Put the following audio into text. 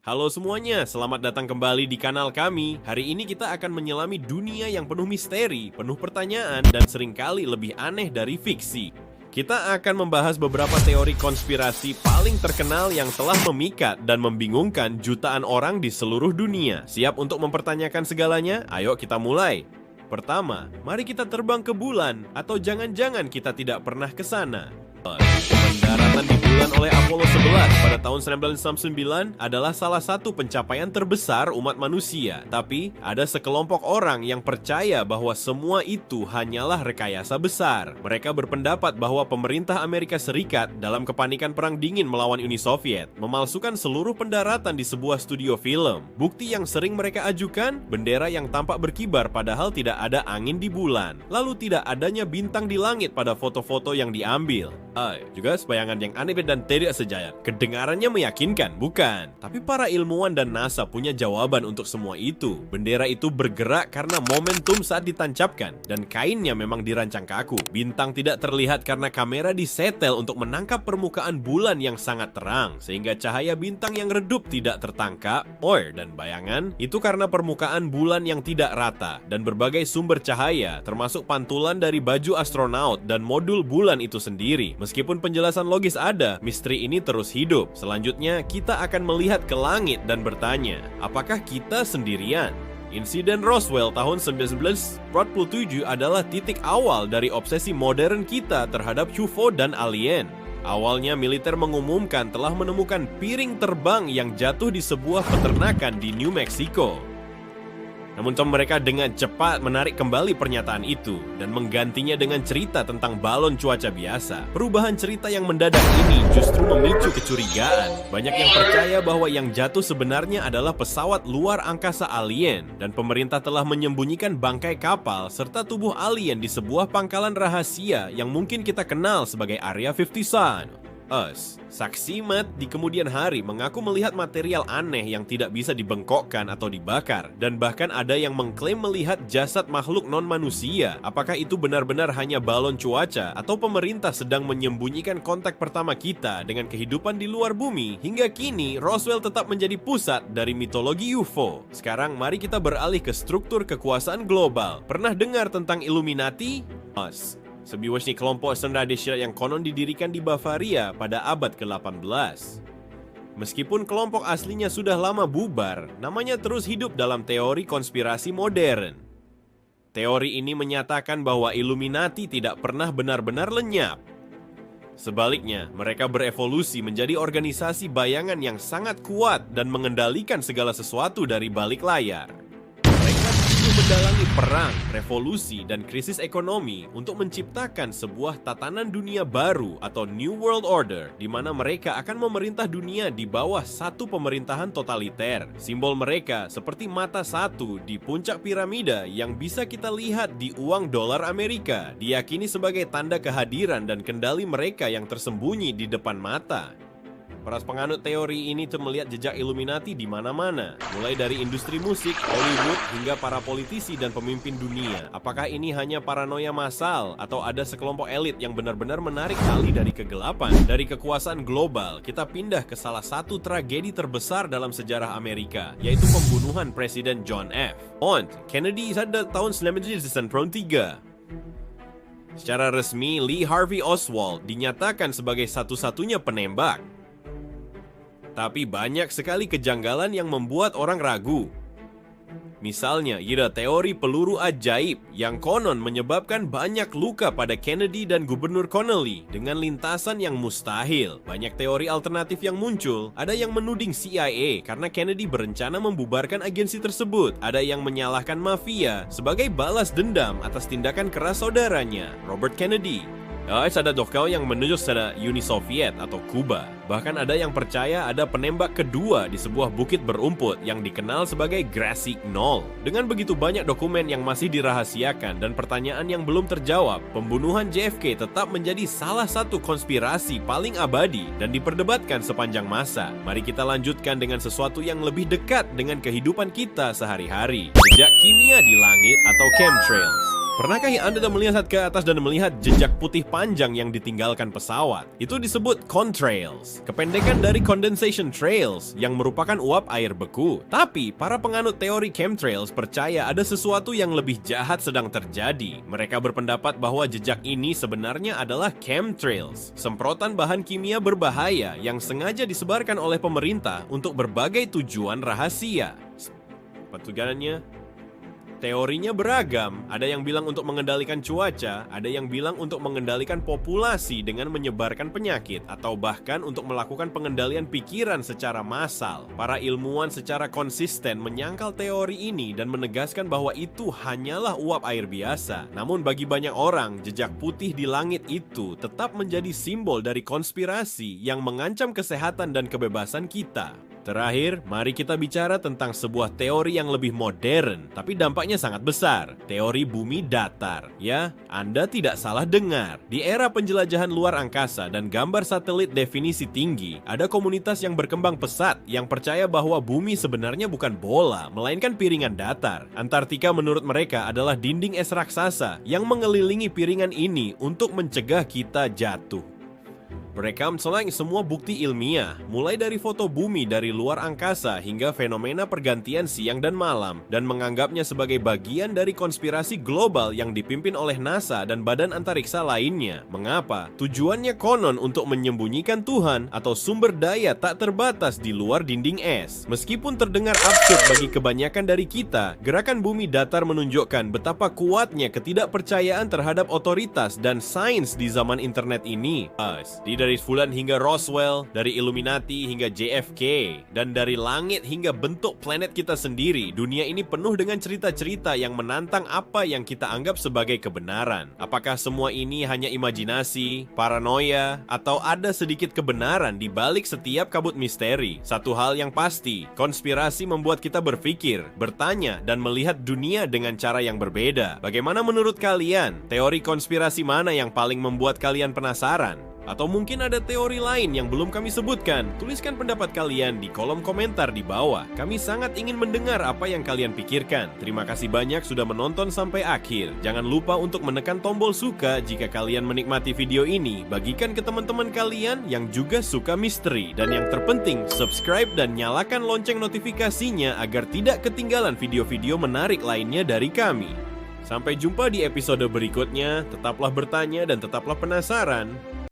Halo semuanya, selamat datang kembali di kanal kami. Hari ini kita akan menyelami dunia yang penuh misteri, penuh pertanyaan, dan seringkali lebih aneh dari fiksi. Kita akan membahas beberapa teori konspirasi paling terkenal yang telah memikat dan membingungkan jutaan orang di seluruh dunia. Siap untuk mempertanyakan segalanya? Ayo kita mulai. Pertama, mari kita terbang ke bulan, atau jangan-jangan kita tidak pernah ke sana. Pendaratan di bulan oleh Apollo 11 pada tahun 1969 adalah salah satu pencapaian terbesar umat manusia. Tapi, ada sekelompok orang yang percaya bahwa semua itu hanyalah rekayasa besar. Mereka berpendapat bahwa pemerintah Amerika Serikat dalam kepanikan Perang Dingin melawan Uni Soviet memalsukan seluruh pendaratan di sebuah studio film. Bukti yang sering mereka ajukan, bendera yang tampak berkibar padahal tidak ada angin di bulan. Lalu tidak adanya bintang di langit pada foto-foto yang diambil. Juga bayangan yang aneh dan tidak sejajar. Kedengarannya meyakinkan, bukan? Tapi para ilmuwan dan NASA punya jawaban untuk semua itu. Bendera itu bergerak karena momentum saat ditancapkan, dan kainnya memang dirancang kaku. Bintang tidak terlihat karena kamera disetel untuk menangkap permukaan bulan yang sangat terang, sehingga cahaya bintang yang redup tidak tertangkap. Dan bayangan itu karena permukaan bulan yang tidak rata, dan berbagai sumber cahaya, termasuk pantulan dari baju astronaut dan modul bulan itu sendiri. Meskipun penjelasan logis ada, misteri ini terus hidup. Selanjutnya, kita akan melihat ke langit dan bertanya, apakah kita sendirian? Insiden Roswell tahun 1947 adalah titik awal dari obsesi modern kita terhadap UFO dan alien. Awalnya, militer mengumumkan telah menemukan piring terbang yang jatuh di sebuah peternakan di New Mexico. Namun mereka dengan cepat menarik kembali pernyataan itu dan menggantinya dengan cerita tentang balon cuaca biasa. Perubahan cerita yang mendadak ini justru memicu kecurigaan. Banyak yang percaya bahwa yang jatuh sebenarnya adalah pesawat luar angkasa alien, dan pemerintah telah menyembunyikan bangkai kapal serta tubuh alien di sebuah pangkalan rahasia yang mungkin kita kenal sebagai Area 51. Saksi mat di kemudian hari mengaku melihat material aneh yang tidak bisa dibengkokkan atau dibakar, dan bahkan ada yang mengklaim melihat jasad makhluk non-manusia. Apakah itu benar-benar hanya balon cuaca atau pemerintah sedang menyembunyikan kontak pertama kita dengan kehidupan di luar bumi? Hingga kini, Roswell tetap menjadi pusat dari mitologi UFO. Sekarang mari kita beralih ke struktur kekuasaan global. Pernah dengar tentang Illuminati? Sebiwas kelompok sendiri yang konon didirikan di Bavaria pada abad ke-18. Meskipun kelompok aslinya sudah lama bubar, namanya terus hidup dalam teori konspirasi modern. Teori ini menyatakan bahwa Illuminati tidak pernah benar-benar lenyap. Sebaliknya, mereka berevolusi menjadi organisasi bayangan yang sangat kuat dan mengendalikan segala sesuatu dari balik layar. Mendalangi perang, revolusi, dan krisis ekonomi untuk menciptakan sebuah tatanan dunia baru atau New World Order, di mana mereka akan memerintah dunia di bawah satu pemerintahan totaliter. Simbol mereka seperti mata satu di puncak piramida yang bisa kita lihat di uang dolar Amerika, diyakini sebagai tanda kehadiran dan kendali mereka yang tersembunyi di depan mata. Para penganut teori ini melihat jejak Illuminati di mana-mana, mulai dari industri musik, Hollywood, hingga para politisi dan pemimpin dunia. Apakah ini hanya paranoia massal, atau ada sekelompok elit yang benar-benar menarik tali dari kegelapan? Dari kekuasaan global, kita pindah ke salah satu tragedi terbesar dalam sejarah Amerika, yaitu pembunuhan Presiden John F. Kennedy pada tahun 1993. Secara resmi, Lee Harvey Oswald dinyatakan sebagai satu-satunya penembak. Tapi banyak sekali kejanggalan yang membuat orang ragu. Misalnya, ada teori peluru ajaib yang konon menyebabkan banyak luka pada Kennedy dan Gubernur Connally dengan lintasan yang mustahil. Banyak teori alternatif yang muncul. Ada yang menuding CIA karena Kennedy berencana membubarkan agensi tersebut. Ada yang menyalahkan mafia sebagai balas dendam atas tindakan keras saudaranya, Robert Kennedy. Ada dokter yang menunjuk pada Uni Soviet atau Kuba. Bahkan ada yang percaya ada penembak kedua di sebuah bukit berumput yang dikenal sebagai Grassy Knoll. Dengan begitu banyak dokumen yang masih dirahasiakan dan pertanyaan yang belum terjawab, pembunuhan JFK tetap menjadi salah satu konspirasi paling abadi dan diperdebatkan sepanjang masa. Mari kita lanjutkan dengan sesuatu yang lebih dekat dengan kehidupan kita sehari-hari. Jejak kimia di langit atau chemtrails. Pernahkah Anda melihat ke atas dan melihat jejak putih panjang yang ditinggalkan pesawat? Itu disebut contrails, kependekan dari condensation trails yang merupakan uap air beku. Tapi, para penganut teori chemtrails percaya ada sesuatu yang lebih jahat sedang terjadi. Mereka berpendapat bahwa jejak ini sebenarnya adalah chemtrails, semprotan bahan kimia berbahaya yang sengaja disebarkan oleh pemerintah untuk berbagai tujuan rahasia. Petuganannya teorinya beragam, ada yang bilang untuk mengendalikan cuaca, ada yang bilang untuk mengendalikan populasi dengan menyebarkan penyakit, atau bahkan untuk melakukan pengendalian pikiran secara massal. Para ilmuwan secara konsisten menyangkal teori ini dan menegaskan bahwa itu hanyalah uap air biasa. Namun bagi banyak orang, jejak putih di langit itu tetap menjadi simbol dari konspirasi yang mengancam kesehatan dan kebebasan kita. Terakhir, mari kita bicara tentang sebuah teori yang lebih modern, tapi dampaknya sangat besar. Teori bumi datar. Ya, Anda tidak salah dengar. Di era penjelajahan luar angkasa dan gambar satelit definisi tinggi, ada komunitas yang berkembang pesat yang percaya bahwa bumi sebenarnya bukan bola, melainkan piringan datar. Antartika menurut mereka adalah dinding es raksasa yang mengelilingi piringan ini untuk mencegah kita jatuh. Mereka menseleng semua bukti ilmiah, mulai dari foto bumi dari luar angkasa hingga fenomena pergantian siang dan malam, dan menganggapnya sebagai bagian dari konspirasi global yang dipimpin oleh NASA dan badan antariksa lainnya. Mengapa? Tujuannya konon untuk menyembunyikan Tuhan atau sumber daya tak terbatas di luar dinding es. Meskipun terdengar absurd bagi kebanyakan dari kita, gerakan bumi datar menunjukkan betapa kuatnya ketidakpercayaan terhadap otoritas dan sains di zaman internet ini. Dari Fulan hingga Roswell, dari Illuminati hingga JFK, dan dari langit hingga bentuk planet kita sendiri, dunia ini penuh dengan cerita-cerita yang menantang apa yang kita anggap sebagai kebenaran. Apakah semua ini hanya imajinasi, paranoia, atau ada sedikit kebenaran di balik setiap kabut misteri? Satu hal yang pasti, konspirasi membuat kita berpikir, bertanya, dan melihat dunia dengan cara yang berbeda. Bagaimana menurut kalian? Teori konspirasi mana yang paling membuat kalian penasaran? Atau mungkin ada teori lain yang belum kami sebutkan? Tuliskan pendapat kalian di kolom komentar di bawah. Kami sangat ingin mendengar apa yang kalian pikirkan. Terima kasih banyak sudah menonton sampai akhir. Jangan lupa untuk menekan tombol suka jika kalian menikmati video ini. Bagikan ke teman-teman kalian yang juga suka misteri. Dan yang terpenting, subscribe dan nyalakan lonceng notifikasinya agar tidak ketinggalan video-video menarik lainnya dari kami. Sampai jumpa di episode berikutnya. Tetaplah bertanya dan tetaplah penasaran.